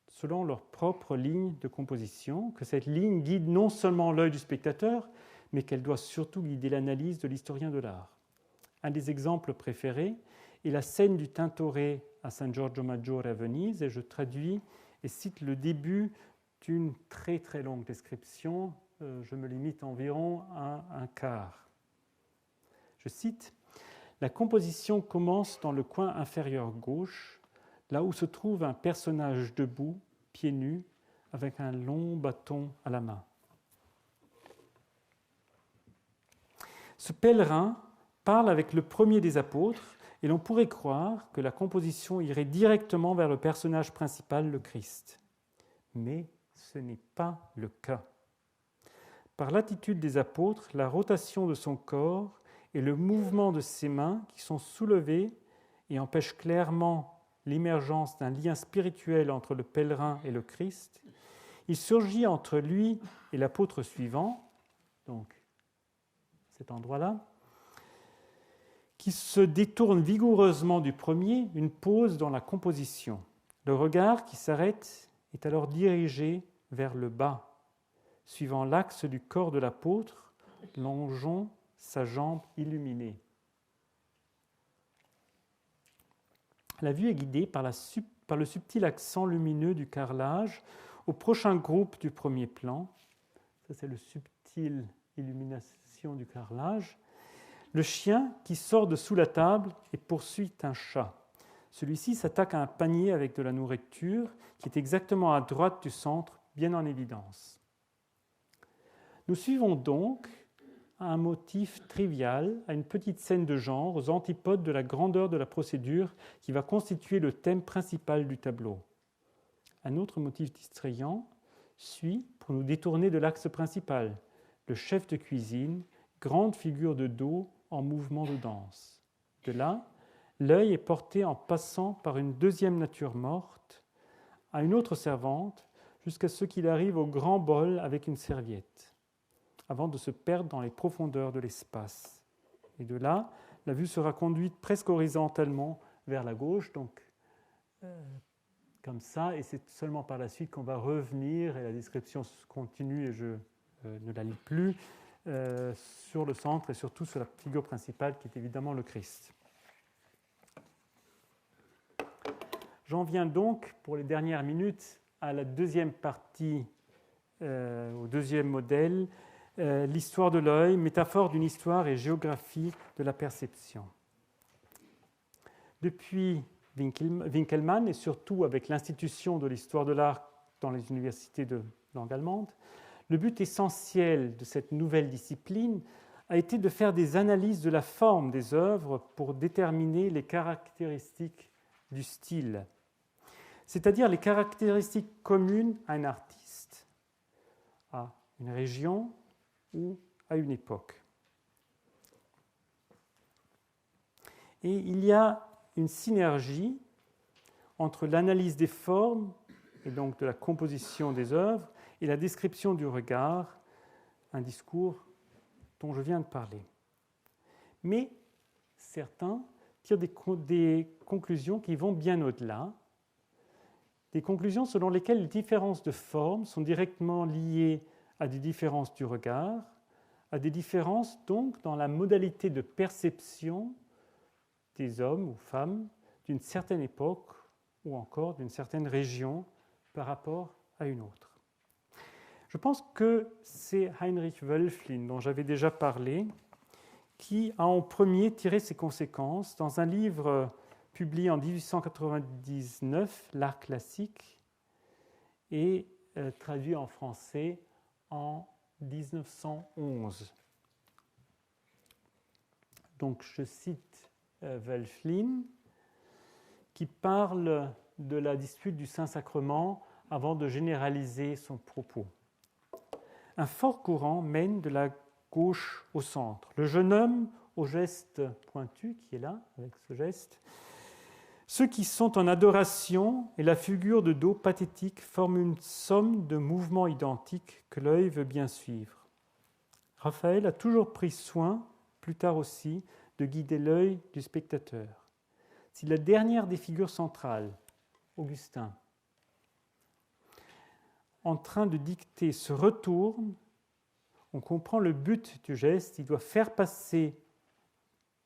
S1: selon leur propre ligne de composition, que cette ligne guide non seulement l'œil du spectateur, mais qu'elle doit surtout guider l'analyse de l'historien de l'art. Un des exemples préférés est la scène du Tintoret à San Giorgio Maggiore à Venise, et je traduis et cite le début d'une très très longue description, je me limite environ à un quart. Je cite: « La composition commence dans le coin inférieur gauche, là où se trouve un personnage debout, pieds nus, avec un long bâton à la main. Ce pèlerin parle avec le premier des apôtres, et l'on pourrait croire que la composition irait directement vers le personnage principal, le Christ. Mais ce n'est pas le cas. Par l'attitude des apôtres, la rotation de son corps et le mouvement de ses mains qui sont soulevées et empêchent clairement l'émergence d'un lien spirituel entre le pèlerin et le Christ, il surgit entre lui et l'apôtre suivant, donc cet endroit-là, qui se détourne vigoureusement du premier, une pause dans la composition. Le regard qui s'arrête est alors dirigé vers le bas, suivant l'axe du corps de l'apôtre, longeant sa jambe illuminée. La vue est guidée par le subtil accent lumineux du carrelage au prochain groupe du premier plan. Ça, c'est le subtil illumination du carrelage. Le chien qui sort de sous la table et poursuit un chat. Celui-ci s'attaque à un panier avec de la nourriture qui est exactement à droite du centre, bien en évidence. Nous suivons donc à un motif trivial, à une petite scène de genre, aux antipodes de la grandeur de la procédure qui va constituer le thème principal du tableau. Un autre motif distrayant suit pour nous détourner de l'axe principal, le chef de cuisine, grande figure de dos en mouvement de danse. De là, l'œil est porté en passant par une deuxième nature morte à une autre servante jusqu'à ce qu'il arrive au grand bol avec une serviette, avant de se perdre dans les profondeurs de l'espace. Et de là, la vue sera conduite presque horizontalement vers la gauche, donc comme ça, et c'est seulement par la suite qu'on va revenir, et la description continue, et je ne la lis plus, sur le centre et surtout sur la figure principale qui est évidemment le Christ. J'en viens donc, pour les dernières minutes, à la deuxième partie, au deuxième modèle, l'histoire de l'œil, métaphore d'une histoire et géographie de la perception. Depuis Winkelmann, et surtout avec l'institution de l'histoire de l'art dans les universités de langue allemande, le but essentiel de cette nouvelle discipline a été de faire des analyses de la forme des œuvres pour déterminer les caractéristiques du style, c'est-à-dire les caractéristiques communes à un artiste, à une région ou à une époque. Et il y a une synergie entre l'analyse des formes et donc de la composition des œuvres et la description du regard, un discours dont je viens de parler. Mais certains tirent des conclusions qui vont bien au-delà, des conclusions selon lesquelles les différences de forme sont directement liées à des différences du regard, à des différences donc dans la modalité de perception des hommes ou femmes d'une certaine époque ou encore d'une certaine région par rapport à une autre. Je pense que c'est Heinrich Wölfflin, dont j'avais déjà parlé, qui a en premier tiré ses conséquences dans un livre publié en 1899, L'art classique, et traduit en français en 1911. Donc je cite Wölfflin, qui parle de la dispute du Saint-Sacrement avant de généraliser son propos. Un fort courant mène de la gauche au centre. Le jeune homme au geste pointu, qui est là, avec ce geste, ceux qui sont en adoration et la figure de dos pathétique forment une somme de mouvements identiques que l'œil veut bien suivre. Raphaël a toujours pris soin, plus tard aussi, de guider l'œil du spectateur. Si la dernière des figures centrales, Augustin, en train de dicter se retourne, on comprend le but du geste, il doit faire passer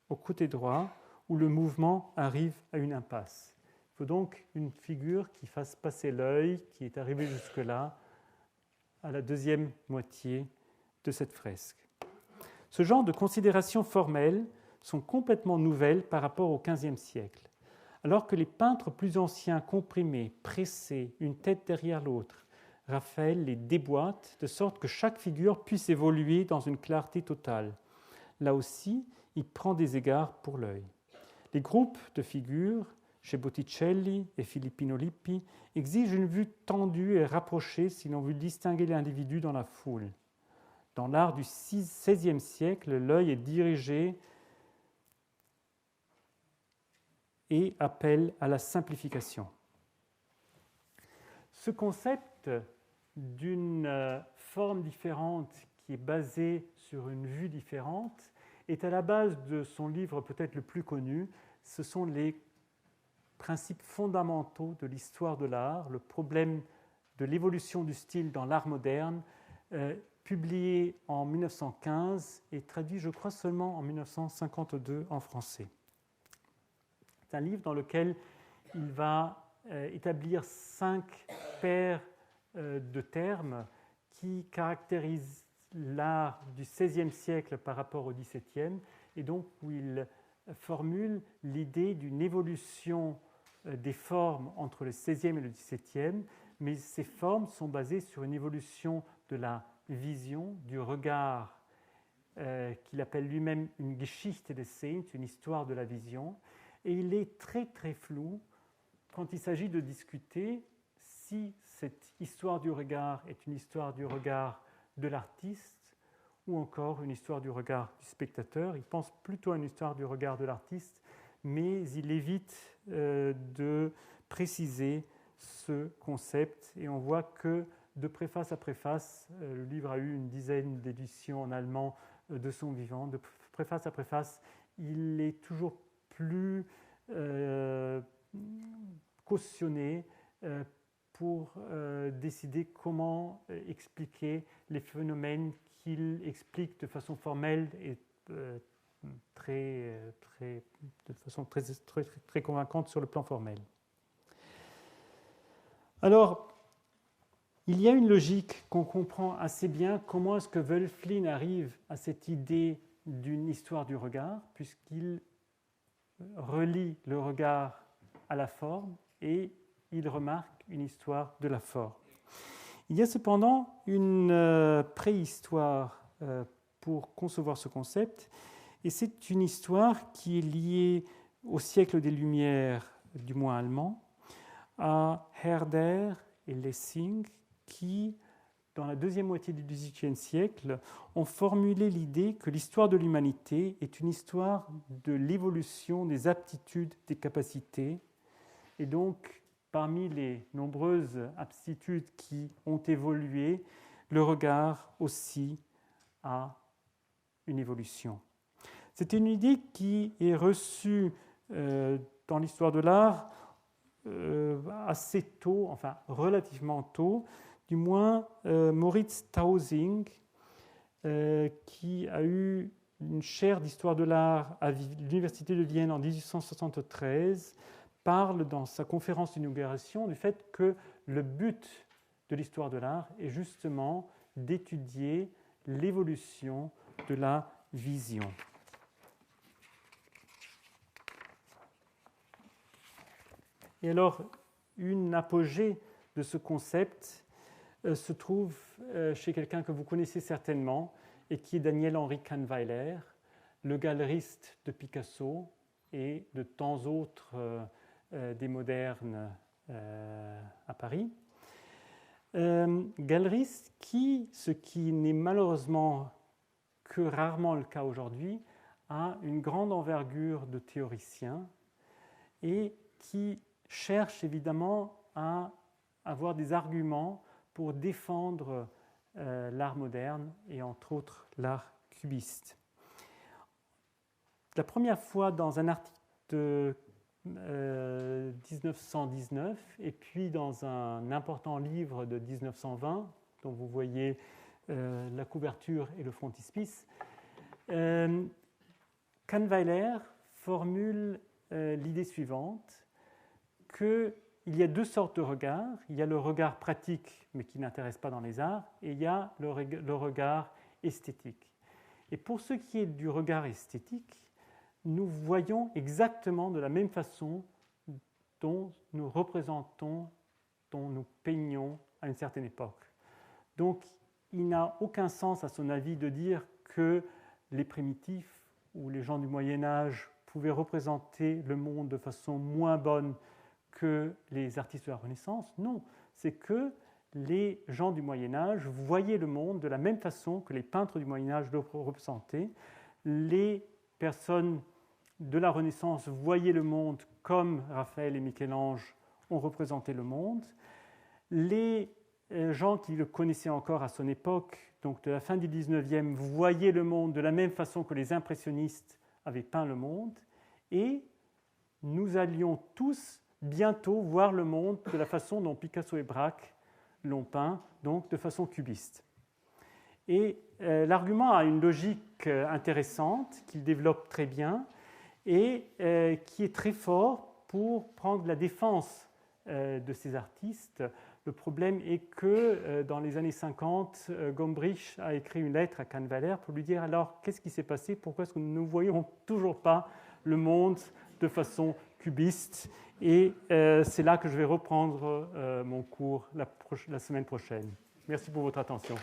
S1: au côté droit où le mouvement arrive à une impasse. Il faut donc une figure qui fasse passer l'œil qui est arrivé jusque-là à la deuxième moitié de cette fresque. Ce genre de considérations formelles sont complètement nouvelles par rapport au XVe siècle. Alors que les peintres plus anciens comprimaient, pressaient, une tête derrière l'autre, Raphaël les déboîte de sorte que chaque figure puisse évoluer dans une clarté totale. Là aussi, il prend des égards pour l'œil. Les groupes de figures, chez Botticelli et Filippino Lippi, exigent une vue tendue et rapprochée si l'on veut distinguer l'individu dans la foule. Dans l'art du XVIe siècle, l'œil est dirigé et appelle à la simplification. Ce concept d'une forme différente qui est basée sur une vue différente est à la base de son livre peut-être le plus connu. Ce sont les principes fondamentaux de l'histoire de l'art, le problème de l'évolution du style dans l'art moderne, publié en 1915 et traduit, je crois, seulement en 1952 en français. C'est un livre dans lequel il va établir 5 paires de termes qui caractérisent l'art du XVIe siècle par rapport au XVIIe, et donc où il formule l'idée d'une évolution des formes entre le XVIe et le XVIIe, mais ces formes sont basées sur une évolution de la vision, du regard, qu'il appelle lui-même une Geschichte des Sinns, une histoire de la vision, et il est très très flou quand il s'agit de discuter si cette histoire du regard est une histoire du regard de l'artiste ou encore une histoire du regard du spectateur. Il pense plutôt à une histoire du regard de l'artiste, mais il évite de préciser ce concept. Et on voit que de préface à préface, le livre a eu une dizaine d'éditions en allemand de son vivant. De préface à préface, il est toujours plus cautionné pour décider comment expliquer les phénomènes qu'il explique de façon formelle et de façon très convaincante sur le plan formel. Alors, il y a une logique qu'on comprend assez bien. Comment est-ce que Wölfflin arrive à cette idée d'une histoire du regard, puisqu'il relie le regard à la forme et il remarque une histoire de la forme. Il y a cependant une préhistoire pour concevoir ce concept, et c'est une histoire qui est liée au siècle des Lumières, du moins allemand, à Herder et Lessing, qui, dans la deuxième moitié du XVIIIe siècle, ont formulé l'idée que l'histoire de l'humanité est une histoire de l'évolution des aptitudes, des capacités. Et donc, parmi les nombreuses aptitudes qui ont évolué, le regard aussi a une évolution. C'est une idée qui est reçue dans l'histoire de l'art assez tôt, enfin relativement tôt, du moins Moritz Tausing, qui a eu une chaire d'histoire de l'art à l'Université de Vienne en 1873, parle dans sa conférence d'inauguration du fait que le but de l'histoire de l'art est justement d'étudier l'évolution de la vision. Et alors, une apogée de ce concept se trouve chez quelqu'un que vous connaissez certainement et qui est Daniel-Henri Kahnweiler, le galeriste de Picasso et de tant d'autres des modernes à Paris. Galeriste qui, ce qui n'est malheureusement que rarement le cas aujourd'hui, a une grande envergure de théoricien et qui cherche évidemment à avoir des arguments pour défendre l'art moderne et entre autres l'art cubiste. La première fois dans un article de 1919 et puis dans un important livre de 1920 dont vous voyez la couverture et le frontispice, Kahnweiler formule l'idée suivante, qu'il y a deux sortes de regards. Il y a le regard pratique, mais qui n'intéresse pas dans les arts, et il y a le regard esthétique. Et pour ce qui est du regard esthétique, nous voyons exactement de la même façon dont nous représentons, dont nous peignons à une certaine époque. Donc, il n'a aucun sens, à son avis, de dire que les primitifs ou les gens du Moyen-Âge pouvaient représenter le monde de façon moins bonne que les artistes de la Renaissance. Non, c'est que les gens du Moyen-Âge voyaient le monde de la même façon que les peintres du Moyen-Âge le représentaient. Les personnes de la Renaissance voyaient le monde comme Raphaël et Michel-Ange ont représenté le monde. Les gens qui le connaissaient encore à son époque, donc de la fin du 19e, voyaient le monde de la même façon que les impressionnistes avaient peint le monde. Et nous allions tous bientôt voir le monde de la façon dont Picasso et Braque l'ont peint, donc de façon cubiste. Et l'argument a une logique intéressante qu'il développe très bien et qui est très fort pour prendre la défense de ces artistes. Le problème est que dans les années 50, Gombrich a écrit une lettre à Kahnweiler pour lui dire alors qu'est-ce qui s'est passé, pourquoi est-ce que nous ne voyons toujours pas le monde de façon cubiste, et c'est là que je vais reprendre mon cours la semaine prochaine. Merci pour votre attention.